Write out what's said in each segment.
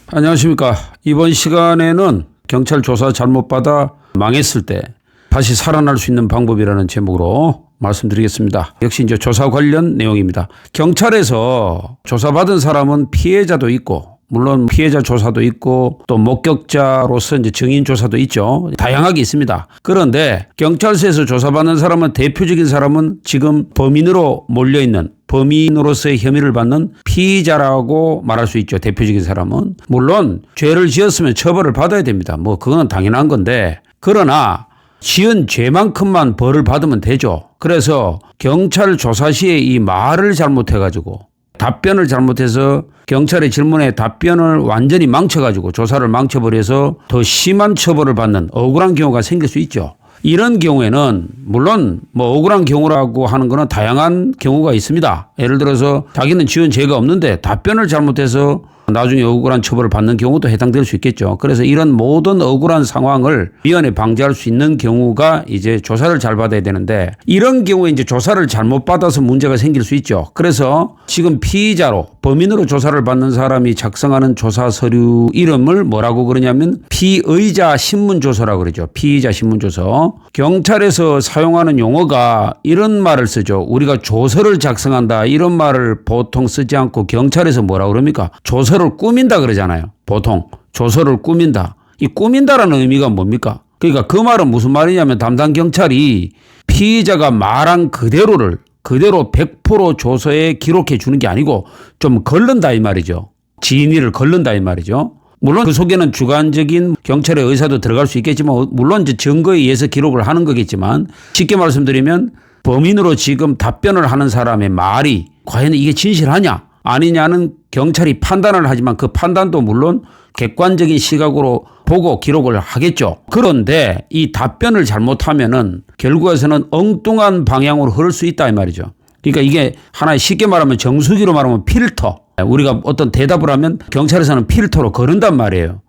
안녕하십니까. 이번 시간에는 경찰 조사 잘못 받아 망했을 때 다시 살아날 수 있는 방법이라는 제목으로 말씀드리겠습니다. 역시 이제 조사 관련 내용입니다. 경찰에서 조사받은 사람은 피해자도 있고, 물론 피해자 조사도 있고 또 목격자로서 이제 증인 조사도 있죠. 다양하게 있습니다. 그런데 경찰서에서 조사받는 사람은 대표적인 사람은 지금 범인으로 몰려있는 범인으로서의 혐의를 받는 피의자라고 말할 수 있죠. 대표적인 사람은. 물론 죄를 지었으면 처벌을 받아야 됩니다. 뭐 그거는 당연한 건데, 그러나 지은 죄만큼만 벌을 받으면 되죠. 그래서 경찰 조사 시에 이 말을 잘못해가지고 답변을 잘못해서 경찰의 질문에 답변을 완전히 망쳐가지고 조사를 망쳐버려서 더 심한 처벌을 받는 억울한 경우가 생길 수 있죠. 이런 경우에는 물론 뭐 억울한 경우라고 하는 거는 다양한 경우가 있습니다. 예를 들어서 자기는 지은 죄가 없는데 답변을 잘못해서 나중에 억울한 처벌을 받는 경우도 해당될 수 있겠죠. 그래서 이런 모든 억울한 상황을 미연에 방지할 수 있는 경우가 이제 조사를 잘 받아야 되는데, 이런 경우에 이제 조사를 잘못 받아서 문제가 생길 수 있죠. 그래서 지금 피의자로 범인으로 조사를 받는 사람이 작성하는 조사 서류 이름을 뭐라고 그러냐면 피의자 신문조서라고 그러죠. 피의자 신문조서. 경찰에서 사용하는 용어가 이런 말을 쓰죠. 우리가 조서를 작성한다 이런 말을 보통 쓰지 않고 경찰에서 뭐라고 그럽니까? 조서를 꾸민다 그러잖아요. 보통 조서를 꾸민다. 이 꾸민다라는 의미가 뭡니까? 그러니까 그 말은 무슨 말이냐면 담당 경찰이 피의자가 말한 그대로 100% 조서에 기록해 주는 게 아니고 좀 걸른다 이 말이죠. 진위를 걸른다 이 말이죠. 물론 그 속에는 주관적인 경찰의 의사도 들어갈 수 있겠지만, 물론 이제 증거에 의해서 기록을 하는 거겠지만, 쉽게 말씀드리면 범인으로 지금 답변을 하는 사람의 말이 과연 이게 진실하냐 아니냐는 경찰이 판단을 하지만 그 판단도 물론 객관적인 시각으로 보고 기록을 하겠죠. 그런데 이 답변을 잘못하면은 결국에서는 엉뚱한 방향으로 흐를 수 있다 이 말이죠. 그러니까 이게 하나의 쉽게 말하면 정수기로 말하면 필터. 우리가 어떤 대답을 하면 경찰에서는 필터로 거른단 말이에요.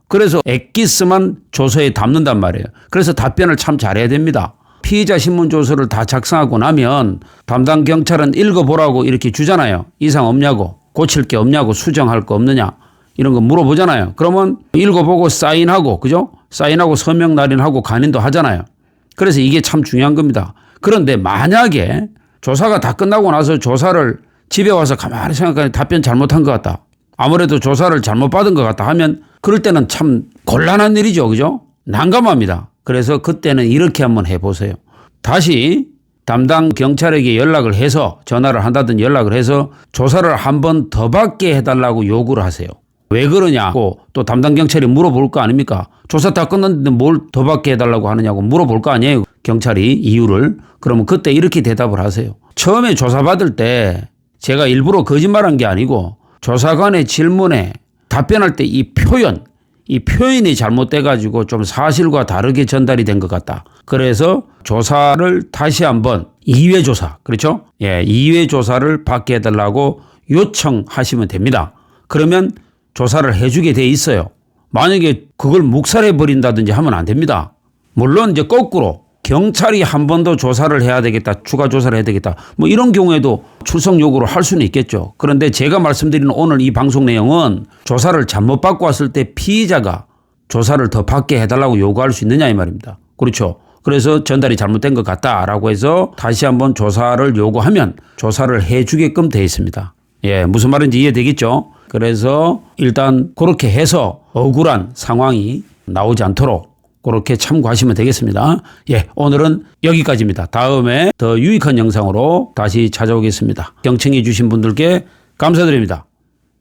그래서 엑기스만 조서에 담는단 말이에요. 그래서 답변을 참 잘해야 됩니다. 피의자 신문조서를 다 작성하고 나면 담당 경찰은 읽어보라고 이렇게 주잖아요. 이상 없냐고, 고칠 게 없냐고, 수정할 거 없느냐 이런 거 물어보잖아요. 그러면 읽어보고 사인하고, 그죠? 사인하고 서명 날인하고 간인도 하잖아요. 그래서 이게 참 중요한 겁니다. 그런데 만약에 조사가 다 끝나고 나서 조사를 집에 와서 가만히 생각하니 답변 잘못한 것 같다, 아무래도 조사를 잘못 받은 것 같다 하면 그럴 때는 참 곤란한 일이죠. 그죠? 난감합니다. 그래서 그때는 이렇게 한번 해보세요. 다시 담당 경찰에게 연락을 해서, 전화를 한다든지 연락을 해서 조사를 한 번 더 받게 해달라고 요구를 하세요. 왜 그러냐고 또 담당 경찰이 물어볼 거 아닙니까? 조사 다 끝났는데 뭘 더 받게 해달라고 하느냐고 물어볼 거 아니에요. 경찰이 이유를. 그러면 그때 이렇게 대답을 하세요. 처음에 조사받을 때 제가 일부러 거짓말한 게 아니고 조사관의 질문에 답변할 때 이 표현이 잘못돼가지고 좀 사실과 다르게 전달이 된 것 같다. 그래서 조사를 다시 한번 2회 조사, 그렇죠? 예, 2회 조사를 받게 해달라고 요청하시면 됩니다. 그러면 조사를 해주게 돼 있어요. 만약에 그걸 묵살해버린다든지 하면 안 됩니다. 물론 이제 거꾸로 경찰이 한 번 더 조사를 해야 되겠다, 추가 조사를 해야 되겠다, 뭐 이런 경우에도 출석 요구를 할 수는 있겠죠. 그런데 제가 말씀드리는 오늘 이 방송 내용은 조사를 잘못 받고 왔을 때 피의자가 조사를 더 받게 해달라고 요구할 수 있느냐 이 말입니다. 그렇죠. 그래서 전달이 잘못된 것 같다라고 해서 다시 한번 조사를 요구하면 조사를 해주게끔 되어 있습니다. 예, 무슨 말인지 이해되겠죠? 그래서 일단 그렇게 해서 억울한 상황이 나오지 않도록 그렇게 참고하시면 되겠습니다. 예, 오늘은 여기까지입니다. 다음에 더 유익한 영상으로 다시 찾아오겠습니다. 경청해 주신 분들께 감사드립니다.